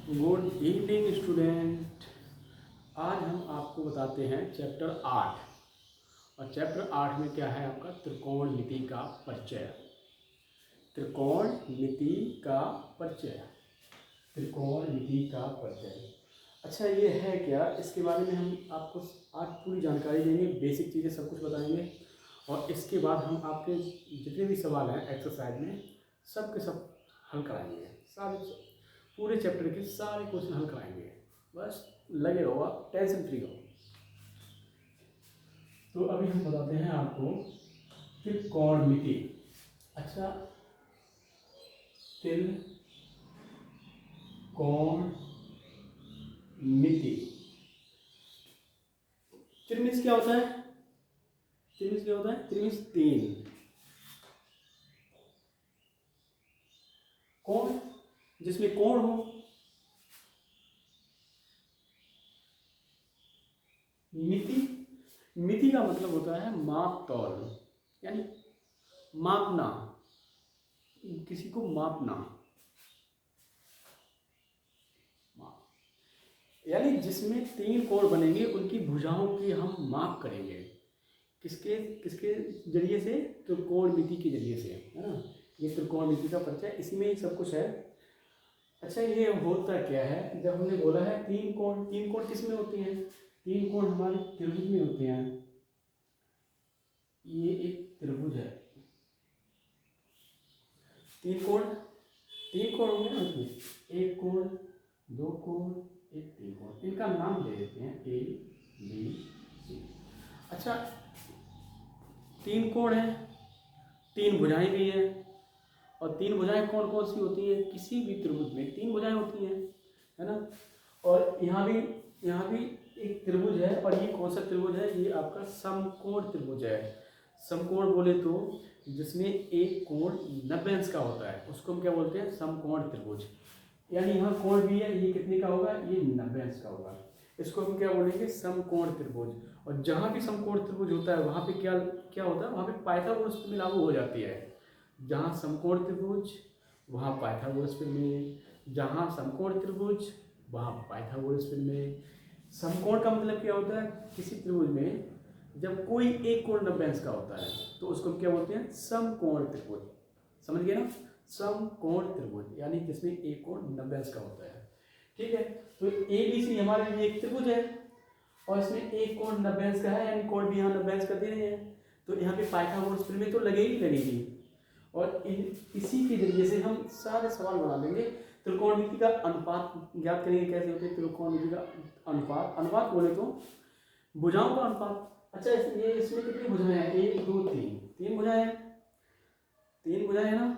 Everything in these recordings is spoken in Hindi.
Good evening student. आज हम आपको बताते हैं चैप्टर 8। और चैप्टर 8 में क्या है आपका त्रिकोणमिति का परिचय। त्रिकोणमिति का परिचय। त्रिकोणमिति का परिचय। अच्छा, ये है क्या, इसके बारे में हम आपको आज पूरी जानकारी देंगे, बेसिक चीज़ें सब कुछ बताएंगे। और इसके बाद हम आपके जितने भी सवाल हैं एक्सरसाइज में सब के सब हल कराएंगे। सारे पूरे चैप्टर के सारे क्वेश्चन हल कराएंगे। बस लगे रहो, आप टेंशन फ्री रहो। तो अभी हम बताते हैं आपको त्रिकोणमिति। अच्छा, त्रिकोणमिति। त्रिमिस क्या होता है? त्रिमिस क्या होता है? त्रिमिस तीन। कोण, जिसमें कोण हो। मिति, मिति का मतलब होता है माप तौल, यानी मापना, किसी को मापना। यानी जिसमें तीन कोण बनेंगे उनकी भुजाओं की हम माप करेंगे। किसके किसके जरिए से? त्रिकोणमिति के जरिए से, है ना। ये त्रिकोणमिति का परिचय, इसी में ही सब कुछ है। अच्छा, ये होता क्या है? जब हमने बोला है तीन कोण किस में होती हैं? तीन कोण हमारे त्रिभुज में होते हैं। ये एक त्रिभुज है। तीन कोण होंगे ना उसमें, एक कोण, दो कोण, एक तीन कोण। इनका नाम दे देते हैं ए बी सी। अच्छा, तीन कोण है, तीन भुजाएं भी हैं। और तीन भुजाएं कौन कौन सी होती हैं? किसी भी त्रिभुज में तीन भुजाएं होती हैं, है ना। और यहाँ भी एक त्रिभुज है। और ये कौन सा त्रिभुज है? ये आपका समकोण त्रिभुज है। समकोण बोले तो जिसमें एक कोण 90 अंश का होता है उसको हम क्या बोलते हैं? समकोण त्रिभुज। यानी यहाँ कोण भी है, ये कितने का होगा? ये 90 अंश का होगा। इसको हम क्या बोलेंगे? समकोण त्रिभुज। और जहाँ भी समकोण त्रिभुज होता है वहाँ पे क्या क्या होता है? वहाँ पे पाइथागोरस प्रमेय लागू हो जाती है। जहाँ समकोण त्रिभुज वहाँ पाइथागोरस प्रमेय, जहाँ समकोण त्रिभुज वहाँ पाइथागोरस प्रमेय। समकोण का मतलब क्या होता है? किसी त्रिभुज में जब कोई एक कोण 90 अंश का होता है तो उसको हम क्या बोलते हैं? समकोण त्रिभुज। समझ गए ना? समकोण त्रिभुज यानी जिसमें एक कोण 90 अंश का होता है। ठीक है, तो ए बी सी हमारे लिए एक त्रिभुज है और इसमें एक कोण 90 अंश का है, यानी कोण भी यहाँ 90 अंश का दे रहे हैं। तो यहाँ पे पाइथागोरस प्रमेय तो लगेगी। और इसी के जरिए से हम सारे सवाल बना लेंगे। त्रिकोणमिति का अनुपात ज्ञात करेंगे। कैसे होते हैं त्रिकोणमिति का अनुपात? अनुपात बोले तो भुजाओं का अनुपात। अच्छा, इसमें कितनी भुजाएं हैं? एक दो तीन, तीन भुजाएं हैं। तीन भुजाएं है ना,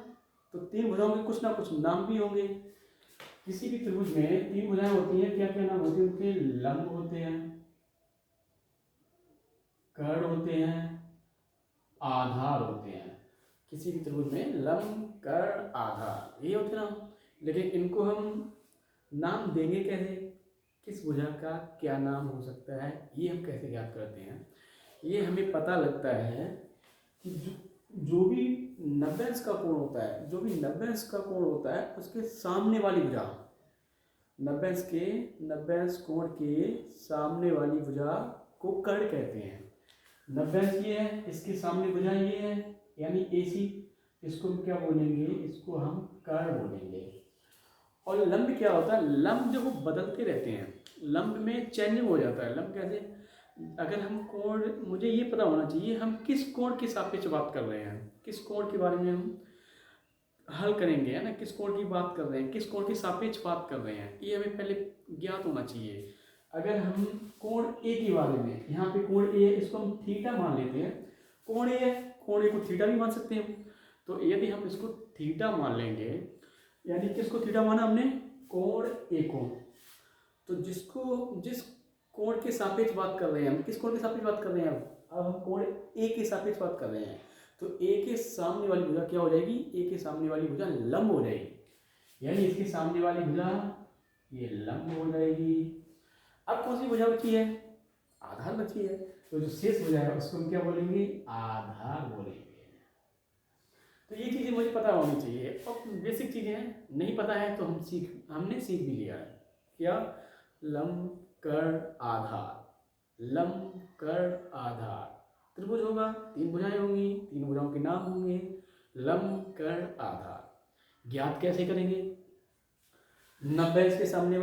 तो तीन भुजाओं के कुछ ना कुछ नाम भी होंगे। किसी भी त्रिभुज में तीन भुजाएं होती हैं, क्या क्या नाम होते हैं उनके? लंब होते हैं, कर्ण होते हैं, आधार होते हैं। किसी भी त्रिभुज में लंब, कर्ण, आधार, ये होते ना। लेकिन इनको हम नाम देंगे कैसे? किस भुजा का क्या नाम हो सकता है, ये हम कैसे ज्ञात करते हैं? ये हमें पता लगता है कि जो भी 90 अंश का कोण होता है, जो भी 90 अंश का कोण होता है उसके सामने वाली भुजा, 90 अंश कोण के सामने वाली भुजा को कर्ण कहते हैं। 90 अंश ये है, इसके सामने भुजा ये है, यानी AC। इसको हम क्या बोलेंगे? इसको हम कर्ण बोलेंगे। और लंब क्या होता है? लंब जो वो बदलते रहते हैं, लंब में चेंजिंग हो जाता है। लंब कैसे? अगर हम कोण, मुझे ये पता होना चाहिए हम किस कोण के सापेक्ष बात कर रहे हैं, किस कोण के बारे में हम हल करेंगे, है ना। किस कोण की बात कर रहे हैं, किस कोण के सापेक्ष बात कर रहे हैं, ये हमें पहले ज्ञात होना चाहिए। अगर हम कोण ए के बारे में, यहाँ पे कोण ए है, इसको हम थीटा मान लेते हैं। कोण ए है, कोण ए को थीटा भी मान सकते हैं। तो यदि हम इसको थीटा मान लेंगे, यानी किसको थीटा माना हमने? कोण ए को। तो जिस कोण के सापेक्ष बात कर रहे हैं हम, किस कोण के सापेक्ष बात कर रहे हैं? अब हम कोण ए के सापेक्ष बात कर रहे हैं। तो ए के सामने वाली भुजा क्या हो जाएगी? ए के सामने वाली भुजा लंब हो जाएगी, यानी इसके सामने वाली भुजा ये लंब हो जाएगी। अब कौन सी भुजा बची है? आधार बची है। तो जो शेष भुजा है उसको हम क्या बोलेंगे? आधार बोलेंगे। तो ये चीज़ें मुझे पता होनी चाहिए। और बेसिक चीज़ें हैं, नहीं पता है तो हमने सीख भी लिया है। क्या? लंब कर्ण आधार, लंब कर्ण आधार त्रिभुज होगा, 3 भुजाएं होंगी, 3 भुजाओं के नाम होंगे, लंब कर्ण आधार। ज्ञात कैसे करेंगे? 90 इसके सामने